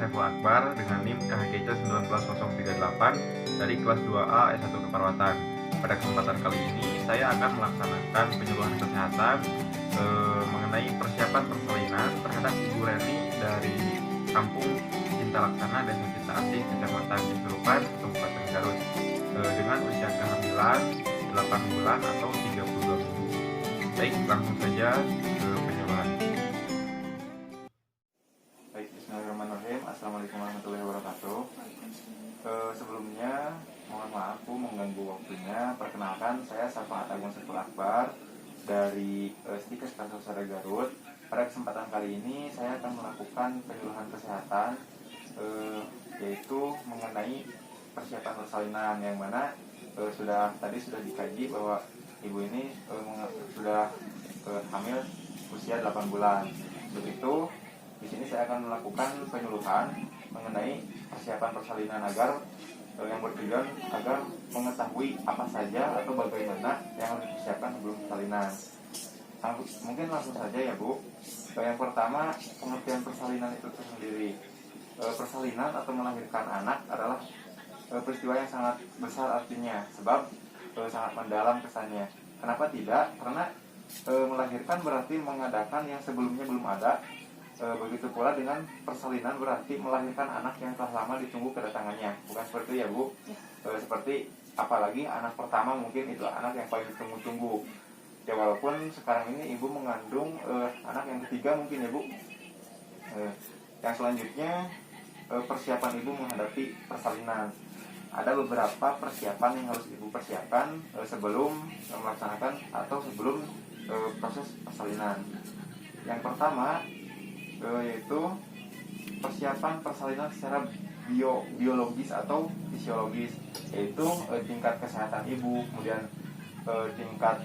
Saiful Akbar dengan NIM KHGC 19038 dari kelas 2A S1 Keperawatan. Pada kesempatan kali ini saya akan melaksanakan penyuluhan kesehatan mengenai persiapan persalinan terhadap Ibu Reni dari Kampung Cinta Laksana, Desa Cinta Asih, Kecamatan Cisurupan, Kabupaten Garut, dengan usia kehamilan 8 bulan atau 32 minggu. Baik, langsung saja ke penyuluhan. Baik, bismillahirrahmanirrahim. Assalamualaikum warahmatullahi wabarakatuh. Sebelumnya mohon maaf mengganggu waktunya. Perkenalkan, saya Saiful Akbar dari Stikes Kartosada Garut. Pada kesempatan kali ini saya akan melakukan penyuluhan kesehatan yaitu mengenai persiapan persalinan, yang mana sudah dikaji bahwa ibu ini sudah hamil usia 8 bulan. Untuk itu di sini saya akan melakukan penyuluhan mengenai persiapan persalinan agar yang bertujuan agar mengetahui apa saja atau bagaimana yang harus dipersiapkan sebelum persalinan. Mungkin langsung saja ya Bu. Yang pertama, pengertian persalinan itu sendiri. Persalinan atau melahirkan anak adalah peristiwa yang sangat besar artinya, sebab sangat mendalam kesannya. Kenapa tidak? Karena melahirkan berarti mengadakan yang sebelumnya belum ada. Begitu pula dengan persalinan berarti melahirkan anak yang telah lama ditunggu kedatangannya. Bukan seperti ya Bu? Seperti apalagi anak pertama mungkin itu anak yang paling ditunggu-tunggu. Ya walaupun sekarang ini ibu mengandung anak yang ketiga mungkin ya Bu. Yang selanjutnya persiapan ibu menghadapi persalinan. Ada beberapa persiapan yang harus ibu persiapkan sebelum melaksanakan atau sebelum proses persalinan. Yang pertama yaitu persiapan persalinan secara biologis atau fisiologis, yaitu tingkat kesehatan ibu, kemudian tingkat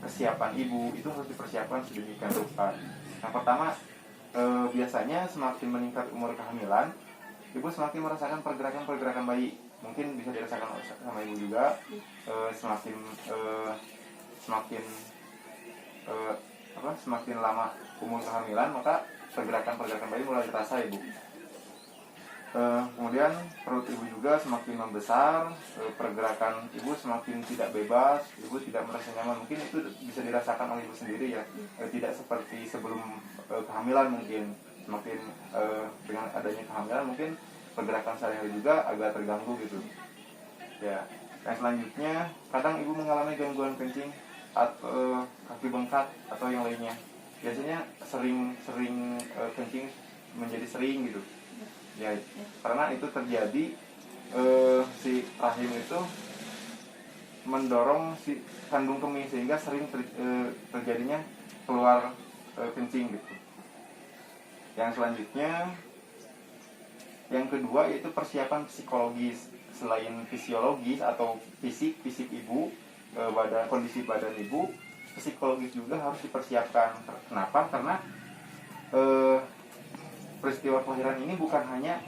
kesiapan ibu itu harus dipersiapkan sedemikian rupa. Yang pertama, biasanya semakin meningkat umur kehamilan, ibu semakin merasakan pergerakan bayi. Mungkin bisa dirasakan sama ibu juga. Semakin lama umur kehamilan, maka pergerakan bayi mulai terasa ibu. Kemudian perut ibu juga semakin membesar, pergerakan ibu semakin tidak bebas, ibu tidak merasa nyaman. Mungkin itu bisa dirasakan oleh ibu sendiri ya, tidak seperti sebelum kehamilan mungkin. Semakin dengan adanya kehamilan mungkin pergerakan sehari-hari juga agak terganggu gitu. Ya, yang selanjutnya kadang ibu mengalami gangguan kencing atau kaki bengkak atau yang lainnya. Biasanya sering kencing menjadi sering gitu. Ya, karena itu terjadi si rahim itu mendorong si kandung kemih sehingga sering terjadinya keluar kencing gitu. Yang selanjutnya, yang kedua yaitu persiapan psikologis. Selain fisiologis atau fisik ibu, kondisi badan ibu, psikologis juga harus dipersiapkan. Kenapa? Karena peristiwa kelahiran ini bukan hanya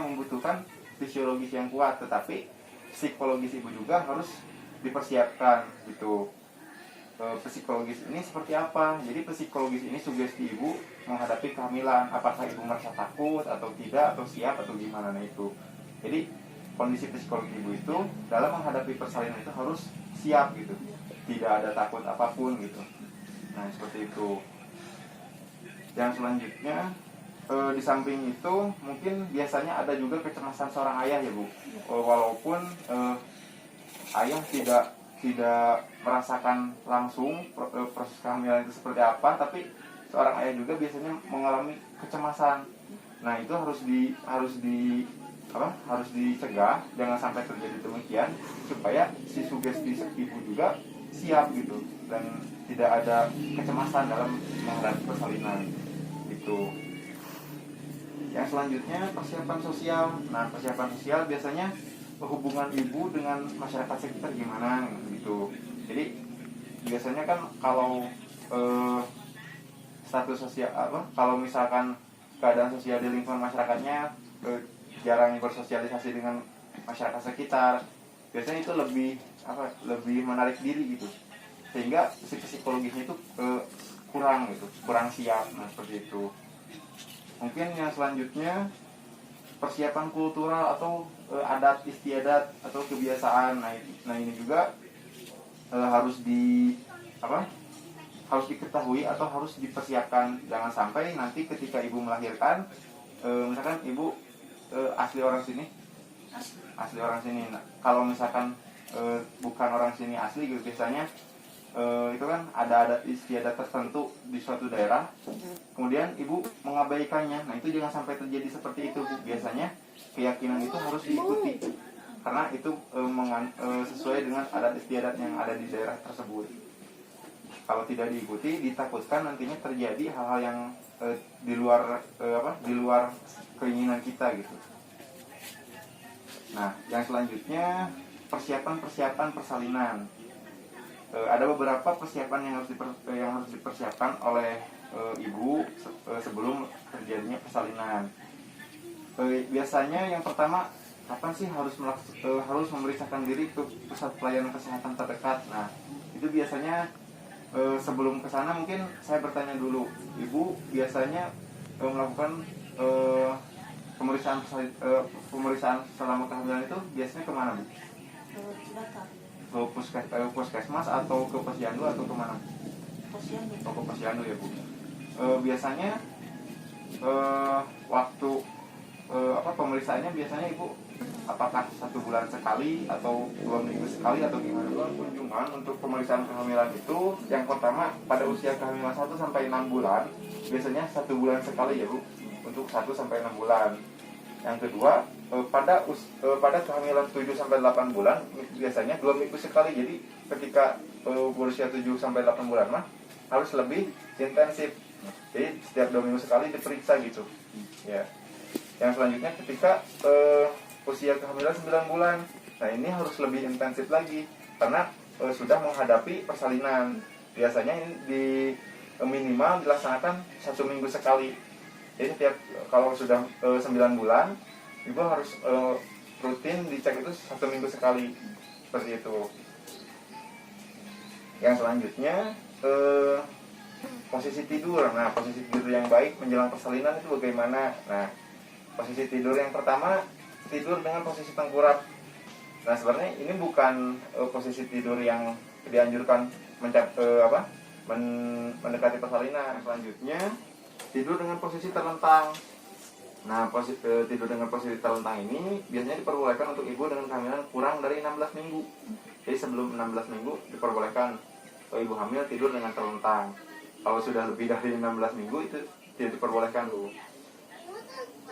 membutuhkan fisiologis yang kuat, tetapi psikologis ibu juga harus dipersiapkan gitu. Psikologis ini seperti apa? Jadi psikologis ini sugesti ibu menghadapi kehamilan. Apakah ibu merasa takut atau tidak, atau siap atau gimana, nah itu. Jadi kondisi psikologis ibu itu dalam menghadapi persalinan itu harus siap gitu. Tidak ada takut apapun gitu. Nah seperti itu. Yang selanjutnya di samping itu mungkin biasanya ada juga kecemasan seorang ayah ya Bu. Walaupun ayah tidak merasakan langsung proses kehamilan itu seperti apa, tapi seorang ayah juga biasanya mengalami kecemasan. Nah itu harus dicegah, jangan sampai terjadi demikian, supaya si sugesti ibu juga siap gitu dan tidak ada kecemasan dalam menghadapi persalinan itu. Yang selanjutnya persiapan sosial. Nah persiapan sosial biasanya hubungan ibu dengan masyarakat sekitar gimana gitu. Jadi biasanya kan kalau status sosial kalau misalkan keadaan sosial di lingkungan masyarakatnya jarang bersosialisasi dengan masyarakat sekitar, biasanya itu lebih menarik diri gitu, sehingga psikologisnya itu kurang siap. Nah seperti itu. Mungkin yang selanjutnya persiapan kultural atau adat istiadat atau kebiasaan. Nah ini juga harus harus diketahui atau harus dipersiapkan. Jangan sampai nanti ketika ibu melahirkan, misalkan ibu asli orang sini, Nah, kalau misalkan bukan orang sini asli gitu, biasanya itu kan ada adat istiadat tertentu di suatu daerah, kemudian ibu mengabaikannya. Nah itu jangan sampai terjadi seperti itu, Bu. Biasanya keyakinan itu harus diikuti karena itu sesuai dengan adat istiadat yang ada di daerah tersebut. Kalau tidak diikuti, ditakutkan nantinya terjadi hal-hal yang di luar keinginan kita gitu. Nah, yang selanjutnya persiapan persalinan. Ada beberapa persiapan yang harus dipersiapkan oleh ibu sebelum terjadinya persalinan. Biasanya yang pertama, kapan sih harus memeriksakan diri ke pusat pelayanan kesehatan terdekat. Nah, itu biasanya sebelum ke sana mungkin saya bertanya dulu, ibu biasanya melakukan pemeriksaan selama kehamilan itu biasanya kemana, Bu? Ke puskesmas atau ke posyandu atau kemana? Ke posyandu ya, Bu. Biasanya waktu pemeriksaannya biasanya ibu apakah 1 bulan sekali atau 2 minggu sekali atau gimana? Kunjungan untuk pemeriksaan kehamilan itu yang pertama pada usia kehamilan 1 sampai 6 bulan biasanya 1 bulan sekali ya, Bu, untuk 1 sampai 6 bulan. Yang kedua pada kehamilan 7 sampai 8 bulan biasanya 2 minggu sekali. Jadi ketika berusia 7 sampai 8 bulan mah harus lebih intensif. Jadi setiap 2 minggu sekali diperiksa gitu. Ya. Yang selanjutnya ketika usia kehamilan 9 bulan. Nah, ini harus lebih intensif lagi karena sudah menghadapi persalinan. Biasanya ini minimal dilaksanakan 1 minggu sekali. Jadi setiap kalau sudah 9 bulan, ibu harus rutin dicek itu 1 minggu sekali, seperti itu. Yang selanjutnya posisi tidur. Nah, posisi tidur yang baik menjelang persalinan itu bagaimana? Nah, posisi tidur yang pertama, tidur dengan posisi tengkurap. Nah, sebenarnya ini bukan posisi tidur yang dianjurkan mendekati persalinan. Selanjutnya tidur dengan posisi terlentang. Nah, tidur dengan posisi terlentang ini biasanya diperbolehkan untuk ibu dengan kehamilan kurang dari 16 minggu. Jadi sebelum 16 minggu diperbolehkan ibu hamil tidur dengan terlentang. Kalau sudah lebih dari 16 minggu itu tidak diperbolehkan, Bu.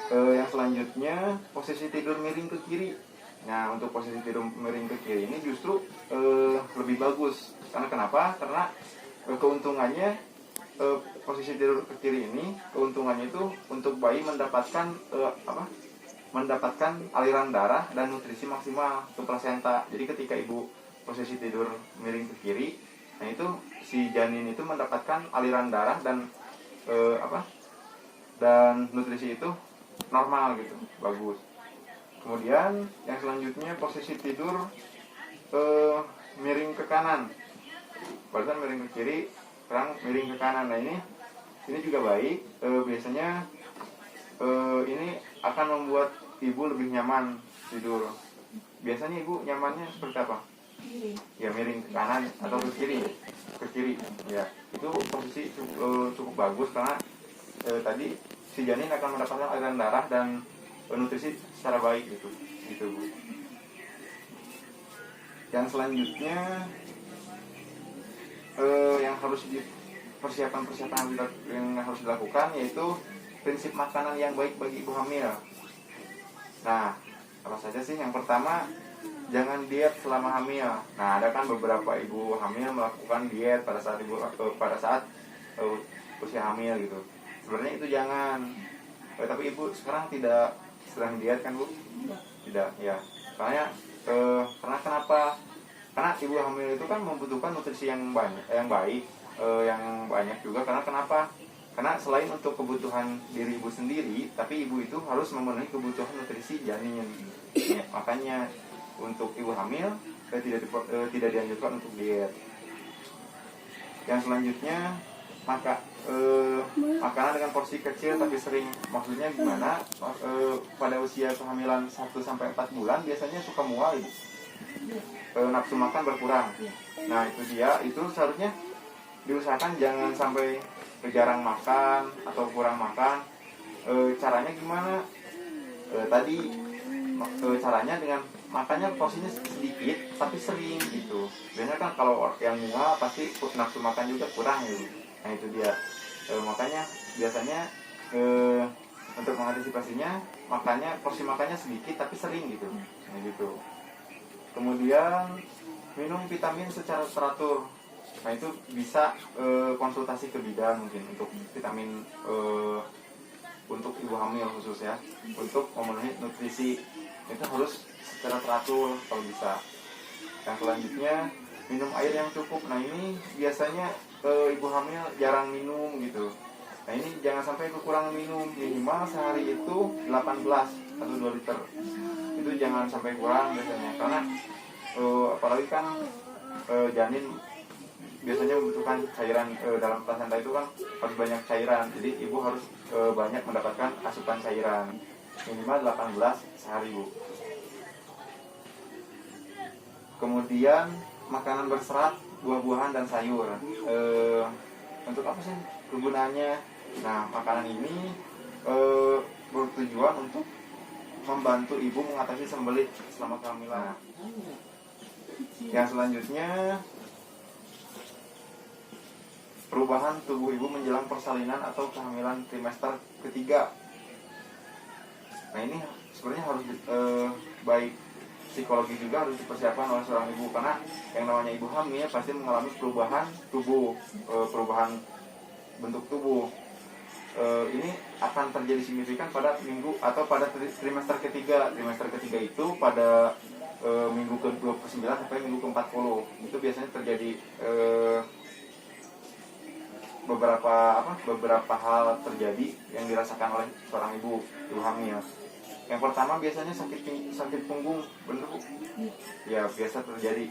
Yang selanjutnya posisi tidur miring ke kiri. Nah, untuk posisi tidur miring ke kiri ini justru lebih bagus. Karena kenapa? Karena keuntungannya posisi tidur ke kiri ini keuntungannya itu untuk bayi mendapatkan aliran darah dan nutrisi maksimal ke plasenta. Jadi ketika ibu posisi tidur miring ke kiri, nah itu si janin itu mendapatkan aliran darah dan dan nutrisi itu normal gitu, bagus. Kemudian yang selanjutnya posisi tidur miring ke kanan. Barusan miring ke kiri, sekarang miring ke kanan. Nah ini juga baik. Biasanya ini akan membuat ibu lebih nyaman tidur. Biasanya ibu nyamannya seperti apa? Ya miring ke kanan atau ke kiri. Ya, itu posisi cukup bagus karena tadi si janin akan mendapatkan aliran darah dan nutrisi secara baik gitu Bu. Yang selanjutnya yang harus persiapan yang harus dilakukan yaitu prinsip makanan yang baik bagi ibu hamil. Nah, apa saja sih? Yang pertama, jangan diet selama hamil. Nah, ada kan beberapa ibu hamil melakukan diet pada saat usia hamil gitu. Sebenarnya itu jangan. Tapi ibu sekarang tidak sedang diet kan, Bu? Tidak, ya. Karena kenapa? Karena ibu hamil itu kan membutuhkan nutrisi yang baik, yang banyak juga. Karena kenapa? Karena selain untuk kebutuhan diri ibu sendiri, tapi ibu itu harus memenuhi kebutuhan nutrisi janin. Ya, makanya untuk ibu hamil tidak dianjurkan untuk diet. Yang selanjutnya makanan dengan porsi kecil tapi sering. Maksudnya gimana? Pada usia kehamilan 1-4 bulan biasanya suka mual gitu. Nafsu makan berkurang. Nah itu dia, itu seharusnya diusahakan jangan sampai jarang makan atau kurang makan. Caranya gimana? Caranya dengan makannya porsinya sedikit tapi sering gitu. Biasanya kan kalau yang mual pasti nafsu makan juga kurang gitu. Nah itu dia. Makanya biasanya untuk mengantisipasinya porsi makannya sedikit tapi sering gitu. Nah gitu. Kemudian minum vitamin secara teratur. Nah itu bisa konsultasi ke bidan mungkin untuk vitamin untuk ibu hamil khusus ya, untuk memenuhi nutrisi itu harus secara teratur kalau bisa. Yang selanjutnya minum air yang cukup. Nah ini biasanya ibu hamil jarang minum gitu. Nah ini jangan sampai kekurangan minum, minimal sehari itu 18 atau 2 liter. Itu jangan sampai kurang biasanya, karena apalagi kan janin biasanya membutuhkan cairan. Dalam plasenta itu kan harus banyak cairan, jadi ibu harus banyak mendapatkan asupan cairan, minimal 18 sehari bu. Kemudian makanan berserat, buah-buahan dan sayur. Untuk apa sih kegunaannya? Nah makanan ini bertujuan untuk membantu ibu mengatasi sembelit selama kehamilan. Yang selanjutnya, perubahan tubuh ibu menjelang persalinan atau kehamilan trimester ketiga. Nah ini sebenarnya harus baik psikologi juga harus dipersiapkan oleh seorang ibu, karena yang namanya ibu hamil pasti mengalami perubahan tubuh, perubahan bentuk tubuh. Ini akan terjadi signifikan pada minggu atau pada trimester ketiga. Trimester ketiga itu pada minggu ke-29 sampai minggu ke-40. Itu biasanya terjadi beberapa hal terjadi yang dirasakan oleh seorang ibu hamil. Yang pertama biasanya sakit punggung, bener bu? Ya biasa terjadi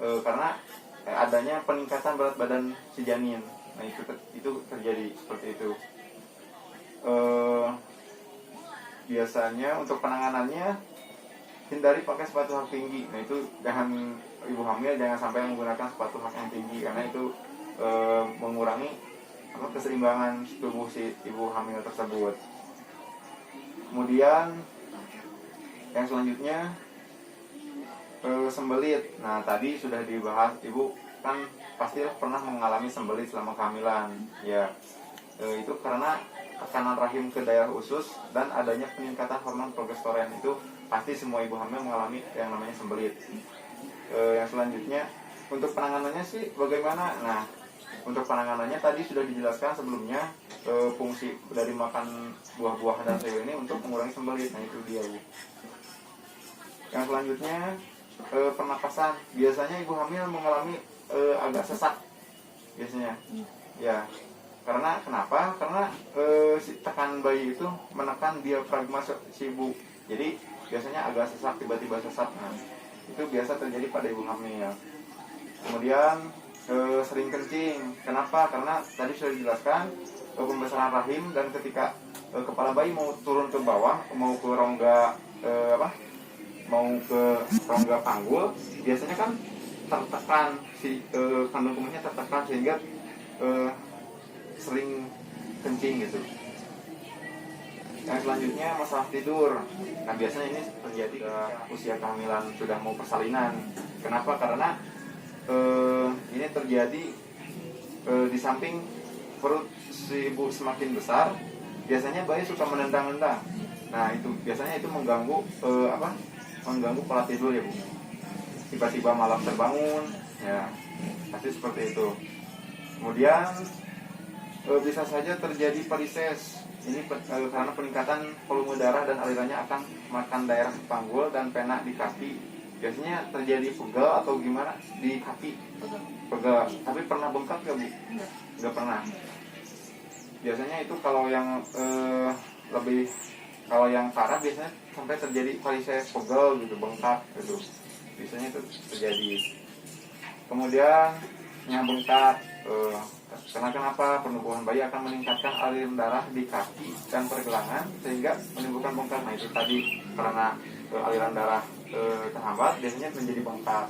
karena adanya peningkatan berat badan si janin. Nah itu terjadi seperti itu. Biasanya untuk penanganannya hindari pakai sepatu hak tinggi. Nah itu ibu hamil jangan sampai menggunakan sepatu hak yang tinggi, karena itu mengurangi keseimbangan tubuh si ibu hamil tersebut. Kemudian yang selanjutnya sembelit. Nah tadi sudah dibahas, ibu kan pasti pernah mengalami sembelit selama kehamilan ya. Itu karena tekanan rahim ke daerah usus dan adanya peningkatan hormon progesteron. Itu pasti semua ibu hamil mengalami yang namanya sembelit. Yang selanjutnya untuk penanganannya sih bagaimana? Nah untuk penanganannya tadi sudah dijelaskan sebelumnya, fungsi dari makan buah-buahan dan sayur ini untuk mengurangi sembelit. Nah itu dia bu. Yang selanjutnya pernapasan. Biasanya ibu hamil mengalami agak sesak biasanya ya. Karena kenapa? Karena si tekanan bayi itu menekan diafragma si ibu, jadi biasanya agak sesak, tiba-tiba sesak. Nah itu biasa terjadi pada ibu hamil. Kemudian sering kencing. Kenapa? Karena tadi sudah dijelaskan pembesaran rahim, dan ketika kepala bayi mau turun ke bawah, mau ke rongga panggul, biasanya kan tertekan, si kandung kemihnya tertekan sehingga sering kencing gitu. Yang selanjutnya masalah tidur. Nah biasanya ini terjadi usia kehamilan sudah mau persalinan. Kenapa? Karena ini terjadi di samping perut si ibu semakin besar, biasanya bayi suka menendang-nendang. Nah itu biasanya itu mengganggu mengganggu pola tidur ya bu. Tiba-tiba malam terbangun ya, pasti seperti itu. Kemudian bisa saja terjadi varises. Ini karena peningkatan volume darah dan alirannya akan makan daerah panggul dan pena di kaki. Biasanya terjadi pegal atau gimana di kaki? Pegal. Tapi pernah bengkak gak bu? Nggak pernah. Biasanya itu kalau yang kalau yang parah biasanya sampai terjadi varises, pegal gitu, bengkak gitu. Biasanya itu terjadi. Kemudian yang bengkak Karena kenapa? Penumbuhan bayi akan meningkatkan aliran darah di kaki dan pergelangan sehingga menimbulkan bengkak. Nah itu tadi karena aliran darah terhambat biasanya menjadi bengkak.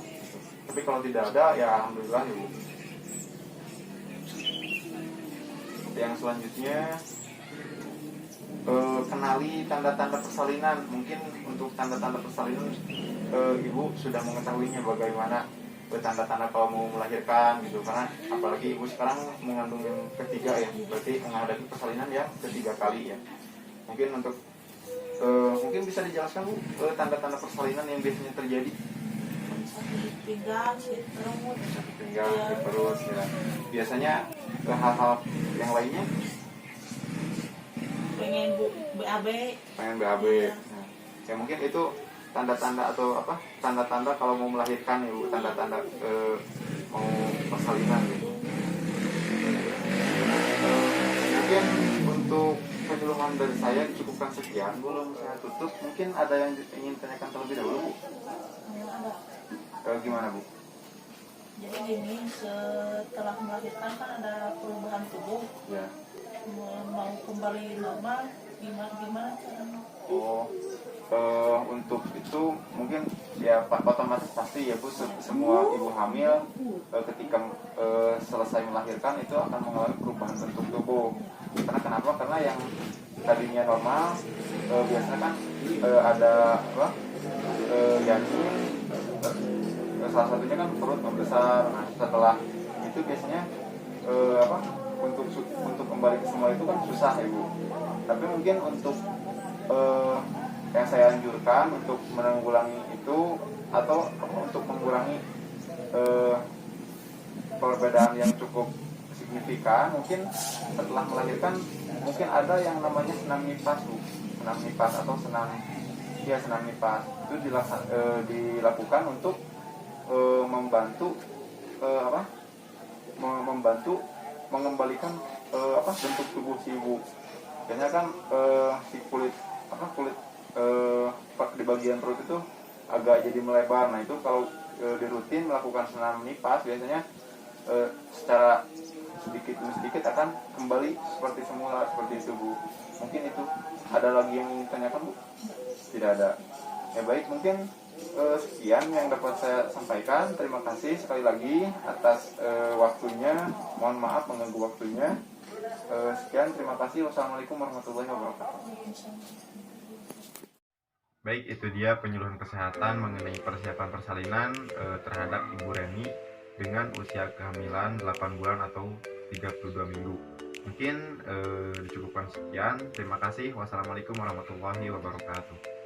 Tapi kalau tidak ada ya alhamdulillah ya Bu. Yang selanjutnya kenali tanda-tanda persalinan. Mungkin untuk tanda-tanda persalinan ibu sudah mengetahuinya bagaimana tanda-tanda kalau mau melahirkan gitu, karena apalagi ibu sekarang mengandung yang ketiga ya, berarti menghadapi persalinan yang ketiga kali ya. Mungkin untuk mungkin bisa dijelaskan Bu tanda-tanda persalinan yang biasanya terjadi. Sakit pinggang, sakit perut, Sakit pinggang, sakit perut ya. Biasanya hal-hal yang lainnya pengen BAB. pengen BAB. Iya. Nah, ya mungkin itu tanda-tanda atau apa? Tanda-tanda kalau mau melahirkan ya Bu, tanda-tanda mau persalinan gitu. Mungkin untuk penyuluhan dari saya dicukupkan sekian, belum saya tutup. Mungkin ada yang ingin tanyakan terlebih dahulu Bu? Ada. Gimana Bu? Jadi gini, setelah melahirkan kan ada perubahan tubuh, Ya. mau kembali normal, gimana caranya? Oh, untuk itu mungkin ya otomatis pasti ya Bu, semua ibu hamil ketika selesai melahirkan itu akan mengalami perubahan bentuk tubuh. Karena kenapa? Karena yang tadinya normal biasanya kan ada apa? Janin, salah satunya kan perut membesar. Nah, setelah itu biasanya apa? Untuk kembali ke semula itu kan susah ya Bu. Tapi mungkin untuk yang saya anjurkan untuk menanggulangi itu atau untuk mengurangi perbedaan yang cukup signifikan, mungkin setelah melahirkan mungkin ada yang namanya senam nipas Bu. Senam nipas atau senam nipas itu dilakukan untuk membantu membantu mengembalikan bentuk tubuh si ibu. Biasanya kan si kulit di bagian perut itu agak jadi melebar. Nah itu kalau dirutin melakukan senam nipas biasanya secara sedikit demi sedikit akan kembali seperti semula, seperti itu Bu. Mungkin itu. Ada lagi yang ingin tanyakan Bu? Tidak ada. Ya baik, mungkin sekian yang dapat saya sampaikan. Terima kasih sekali lagi atas waktunya. Mohon maaf mengganggu waktunya. Sekian, terima kasih. Wassalamualaikum warahmatullahi wabarakatuh. Baik, itu dia penyuluhan kesehatan mengenai persiapan persalinan terhadap Ibu Reni dengan usia kehamilan 8 bulan atau 32 minggu. Mungkin dicukupkan sekian. Terima kasih. Wassalamualaikum warahmatullahi wabarakatuh.